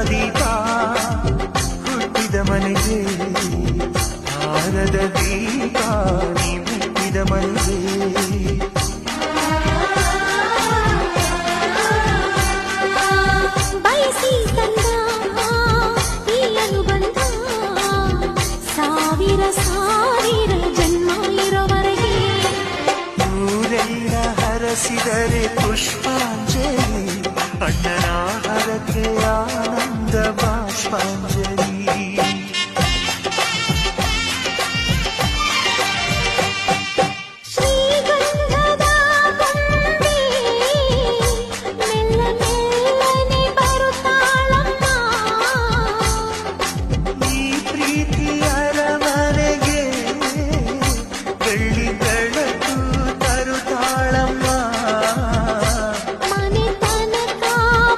ದೀಪ ಹುಟ್ಟಿದ ಮನೆಗೆ ಆರದ ದೀಪ ನೀ ಹುಟ್ಟಿದ ಮನೆಗೆ ಬಯಸಿ ತಂದ ಈ ಅನುಬಂಧ ಸಾವಿರ ಸಾವಿರ ಜನ್ಮ ಇರೋವರೆಗೆ ಊರೆಲ್ಲ ಹರಸಿದರೆ ಪುಷ್ಪಾಂಜಲಿ ಅಣ್ಣನ ಹರಕೆ ಆನಂದ ಬಾಷ್ಪಾಂಜಲಿ